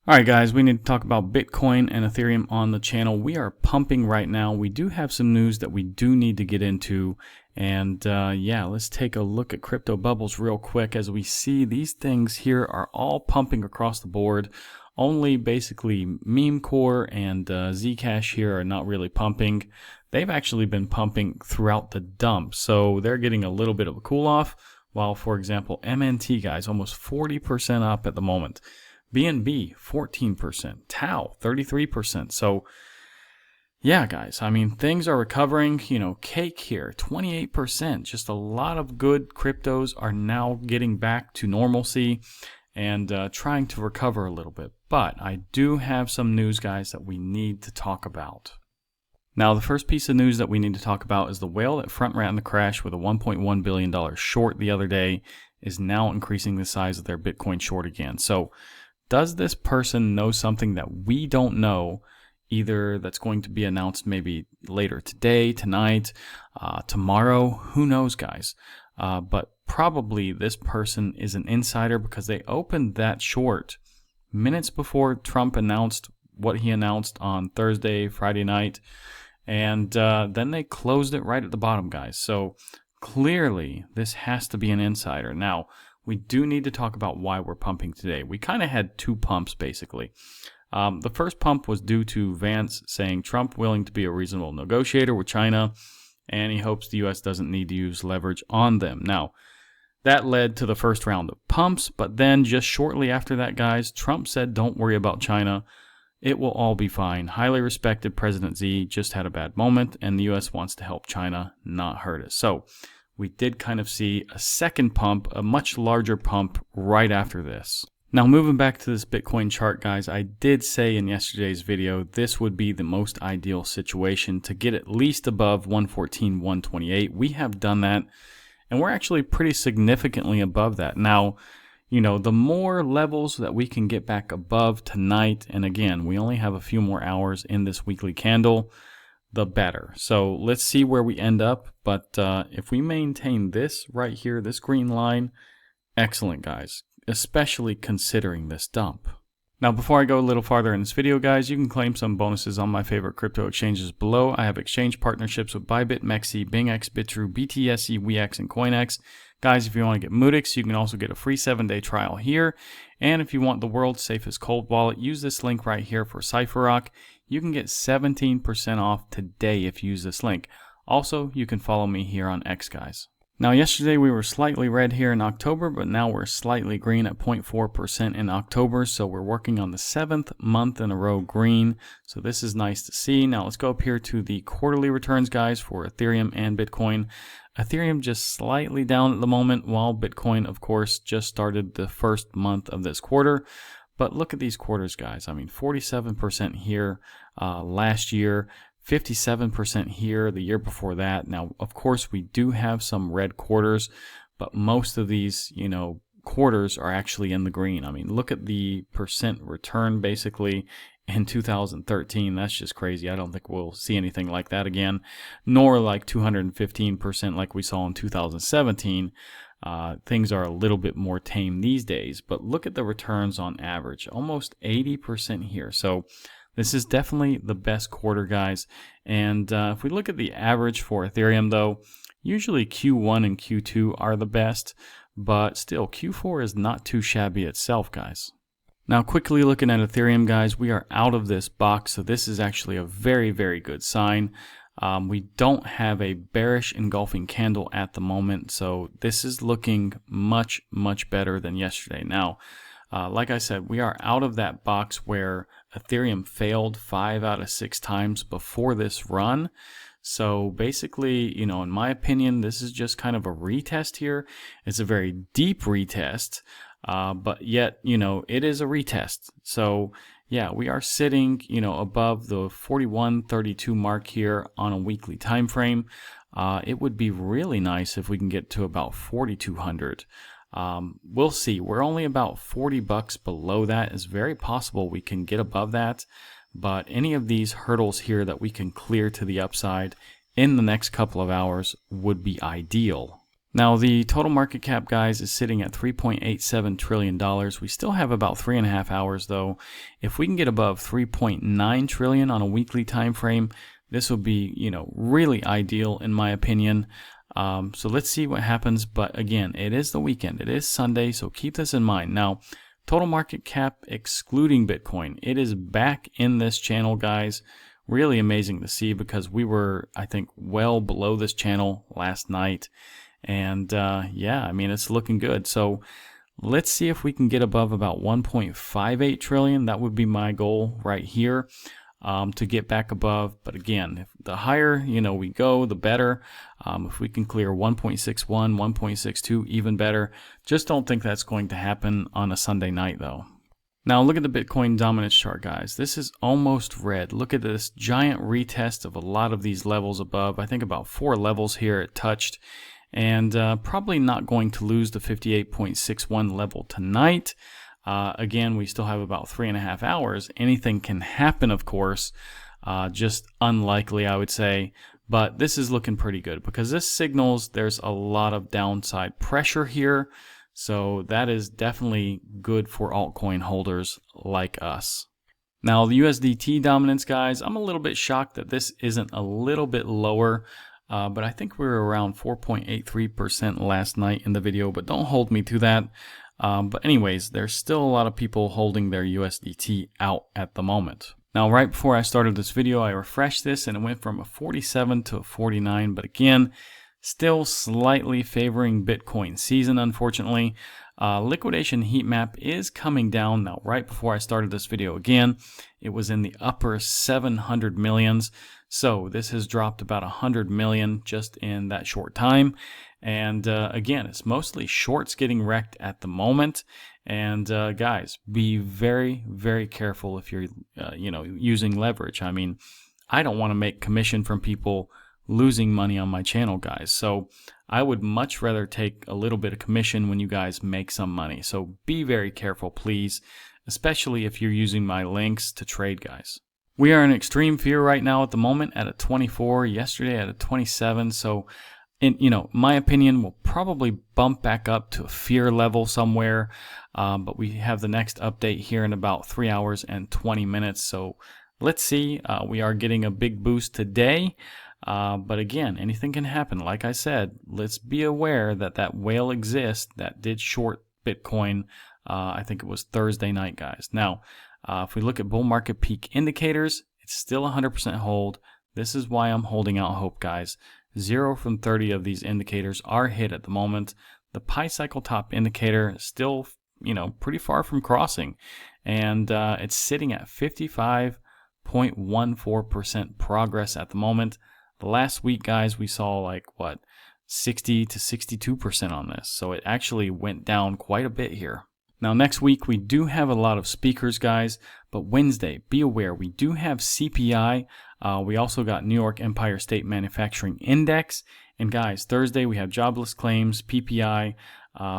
Alright guys, we need to talk about Bitcoin and Ethereum on the channel. We are pumping right now. We do have some news that we do need to get into. And yeah, let's take a look at crypto bubbles real quick. As we see, these things here are all pumping across the board. Only basically Meme Core and Zcash here are not really pumping. They've actually been pumping throughout the dump. So they're getting a little bit of a cool off. While, for example, MNT guys, almost 40% up at the moment. BNB 14%, Tau 33%. So yeah, guys, I mean, things are recovering. You know, Cake here 28%. Just a lot of good cryptos are now getting back to normalcy and trying to recover a little bit. But I do have some news, guys, that we need to talk about. Now, the first piece of news that we need to talk about is the whale that front ran the crash with a $1.1 billion short the other day is now increasing the size of their Bitcoin short again. So does this person know something that we don't know, either that's going to be announced maybe later today, tonight, tomorrow? Who knows, guys? But probably this person is an insider because they opened that short minutes before Trump announced what he announced on Thursday, Friday night, and then they closed it right at the bottom, guys. So clearly this has to be an insider. Now, we do need to talk about why we're pumping today. We kind of had two pumps, basically. The first pump was due to Vance saying Trump willing to be a reasonable negotiator with China, and he hopes the U.S. doesn't need to use leverage on them. Now, that led to the first round of pumps, but then just shortly after that, guys, Trump said, don't worry about China. It will all be fine. Highly respected President Xi just had a bad moment, and the U.S. wants to help China, not hurt us. So we did kind of see a second pump, a much larger pump right after this. Now, moving back to this Bitcoin chart, guys, I did say in yesterday's video this would be the most ideal situation to get at least above 114, 128. We have done that, and we're actually pretty significantly above that. Now, you know, the more levels that we can get back above tonight, and again, we only have a few more hours in this weekly candle, the better. So let's see where we end up. But if we maintain this right here, this green line, excellent, guys, especially considering this dump. Now, before I go a little farther in this video, guys, you can claim some bonuses on my favorite crypto exchanges below. I have exchange partnerships with Bybit, MEXC, BingX, Bitrue, BTSC, WeX, and CoinEx. Guys, if you want to get Moodix, you can also get a free 7-day trial here. And if you want the world's safest cold wallet, use this link right here for CypherRock. You can get 17% off today if you use this link. Also, you can follow me here on X, guys. Now, yesterday we were slightly red here in October, but now we're slightly green at 0.4% in October. So we're working on the 7th month in a row green. So this is nice to see. Now let's go up here to the quarterly returns, guys, for Ethereum and Bitcoin. Ethereum just slightly down at the moment, while Bitcoin, of course, just started the first month of this quarter. But look at these quarters, guys. I mean, 47% here last year, 57% here the year before that. Now, of course, we do have some red quarters, but most of these, you know, quarters are actually in the green. I mean, look at the percent return basically in 2013. That's just crazy. I don't think we'll see anything like that again, nor like 215% like we saw in 2017. Things are a little bit more tame these days, but look at the returns on average, almost 80% here. So this is definitely the best quarter, guys. And if we look at the average for Ethereum, though, usually Q1 and Q2 are the best, but still Q4 is not too shabby itself, guys. Now, quickly looking at Ethereum, guys, we are out of this box, so this is actually a very, very good sign. We don't have a bearish engulfing candle at the moment, so this is looking much, much better than yesterday. Now, like I said, we are out of that box where Ethereum failed 5 out of 6 times before this run. So basically, you know, in my opinion, this is just kind of a retest here. It's a very deep retest, but yet, you know, it is a retest. So yeah, we are sitting, you know, above the 41.32 mark here on a weekly time frame. It would be really nice if we can get to about 4,200. We'll see. We're only about $40 below that. It's very possible we can get above that, but any of these hurdles here that we can clear to the upside in the next couple of hours would be ideal. Now, the total market cap, guys, is sitting at $3.87 trillion. We still have about 3.5 hours, though. If we can get above 3.9 trillion on a weekly time frame, this will be, really ideal in my opinion. So let's see what happens. But again, it is the weekend. It is Sunday, so keep this in mind. Now, total market cap excluding Bitcoin, it is back in this channel, guys. Really amazing to see because we were, I think, well below this channel last night. And yeah, I mean, it's looking good. So let's see if we can get above about 1.58 trillion. That would be my goal right here, to get back above. But again, if the higher we go, the better. If we can clear 1.61, 1.62, even better. Just don't think that's going to happen on a Sunday night, though. Now look at the Bitcoin dominance chart, guys. This is almost red. Look at this giant retest of a lot of these levels above. I think about 4 levels here it touched. And probably not going to lose the 58.61 level tonight. Again, we still have about 3.5 hours. Anything can happen, of course. Just unlikely, I would say. But this is looking pretty good because this signals there's a lot of downside pressure here. So that is definitely good for altcoin holders like us. Now, the USDT dominance, guys, I'm a little bit shocked that this isn't a little bit lower. But I think we were around 4.83% last night in the video, but don't hold me to that. But anyways, there's still a lot of people holding their USDT out at the moment. Now, right before I started this video, I refreshed this and it went from a 47 to a 49. But again, still slightly favoring Bitcoin season, unfortunately. Liquidation heat map is coming down. Now, right before I started this video again, it was in the upper 700 millions. So this has dropped about 100 million just in that short time. And again, it's mostly shorts getting wrecked at the moment. And guys, be very, very careful if you're, using leverage. I mean, I don't want to make commission from people losing money on my channel, guys. So I would much rather take a little bit of commission when you guys make some money. So be very careful, please, especially if you're using my links to trade, guys. We are in extreme fear right now at the moment at a 24, yesterday at a 27. So, in my opinion, we'll probably bump back up to a fear level somewhere. But we have the next update here in about 3 hours and 20 minutes. So let's see. We are getting a big boost today. But again, anything can happen. Like I said, let's be aware that that whale exists that did short Bitcoin. I think it was Thursday night, guys. Now, if we look at bull market peak indicators, it's still 100% hold. This is why I'm holding out hope, guys. 0 from 30 of these indicators are hit at the moment. The Pi cycle top indicator is still, pretty far from crossing. And it's sitting at 55.14% progress at the moment. The last week, guys, we saw 60 to 62% on this. So it actually went down quite a bit here. Now, next week, we do have a lot of speakers, guys, but Wednesday, be aware, we do have CPI. We also got New York Empire State Manufacturing Index. And guys, Thursday, we have jobless claims, PPI,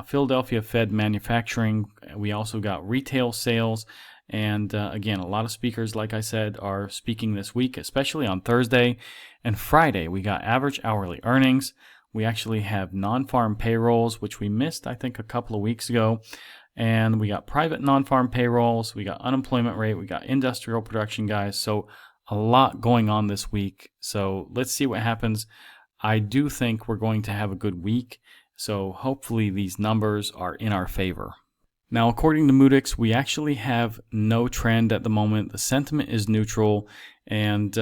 Philadelphia Fed Manufacturing. We also got retail sales. And again, a lot of speakers, like I said, are speaking this week, especially on Thursday. And Friday, we got average hourly earnings. We actually have non-farm payrolls, which we missed, I think, a couple of weeks ago. And we got private non-farm payrolls, we got unemployment rate, we got industrial production, guys. So a lot going on this week. So let's see what happens. I do think we're going to have a good week. So hopefully these numbers are in our favor. Now, according to Moodix, we actually have no trend at the moment. The sentiment is neutral. And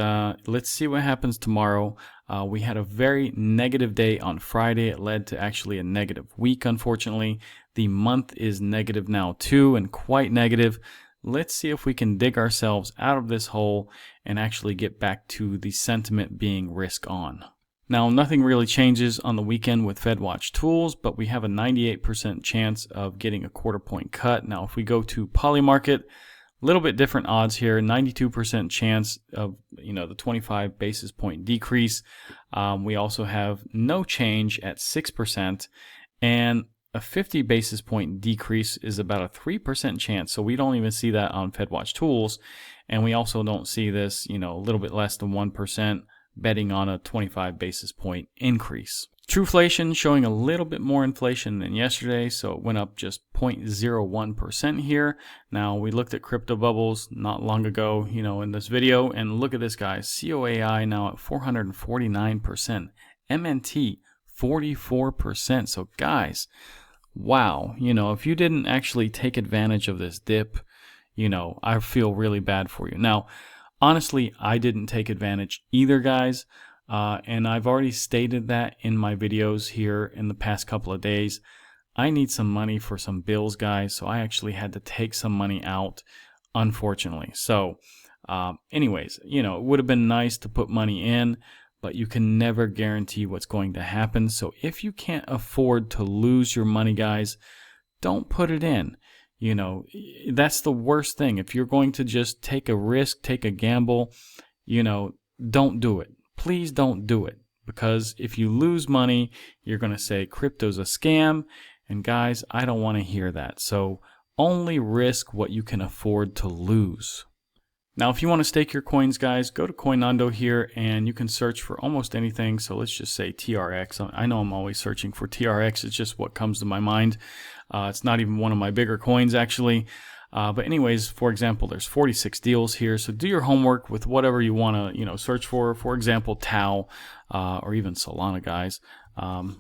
let's see what happens tomorrow. We had a very negative day on Friday. It led to actually a negative week, unfortunately. The month is negative now too, and quite negative. Let's see if we can dig ourselves out of this hole and actually get back to the sentiment being risk on. Now, nothing really changes on the weekend with FedWatch tools, but we have a 98% chance of getting a quarter point cut. Now, if we go to Polymarket, a little bit different odds here, 92% chance of, the 25 basis point decrease. We also have no change at 6%, and a 50 basis point decrease is about a 3% chance. So we don't even see that on FedWatch tools. And we also don't see this, a little bit less than 1% betting on a 25 basis point increase. Trueflation showing a little bit more inflation than yesterday, so it went up just 0.01% here. Now, we looked at crypto bubbles not long ago, in this video, and look at this, guys. COAI now at 449%, MNT 44%. So, guys, wow, if you didn't actually take advantage of this dip, I feel really bad for you. Now, honestly, I didn't take advantage either, guys. And I've already stated that in my videos here in the past couple of days. I need some money for some bills, guys, so I actually had to take some money out, unfortunately. So anyways, it would have been nice to put money in, but you can never guarantee what's going to happen. So if you can't afford to lose your money, guys, don't put it in. That's the worst thing. If you're going to just take a risk, take a gamble, don't do it. Please don't do it, because if you lose money, you're going to say crypto's a scam. And guys, I don't want to hear that. So only risk what you can afford to lose. Now, if you want to stake your coins, guys, go to Coinando here and you can search for almost anything. So let's just say TRX. I know I'm always searching for TRX. It's just what comes to my mind. It's not even one of my bigger coins, actually. But anyways, for example, there's 46 deals here. So do your homework with whatever you want to, search for. For example, Tau, or even Solana, guys.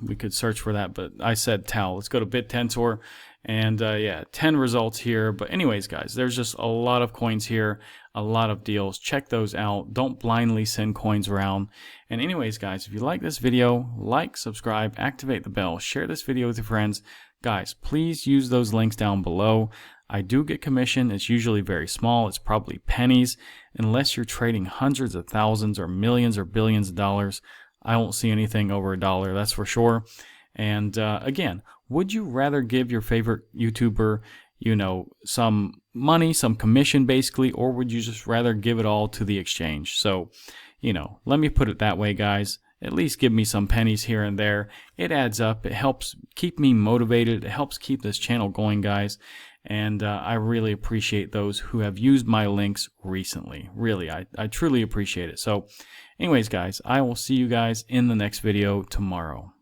We could search for that, but I said Tau. Let's go to BitTensor, and yeah, 10 results here. But anyways, guys, there's just a lot of coins here, a lot of deals. Check those out. Don't blindly send coins around. And anyways, guys, if you like this video, like, subscribe, activate the bell, share this video with your friends. Guys, please use those links down below. I do get commission. It's usually very small. It's probably pennies. Unless you're trading hundreds of thousands or millions or billions of dollars, I won't see anything over $1, that's for sure. And again, would you rather give your favorite YouTuber, some money, some commission basically, or would you just rather give it all to the exchange? So, let me put it that way, guys. At least give me some pennies here and there. It adds up. It helps keep me motivated. It helps keep this channel going, guys. And I really appreciate those who have used my links recently. Really, I truly appreciate it. So anyways, guys, I will see you guys in the next video tomorrow.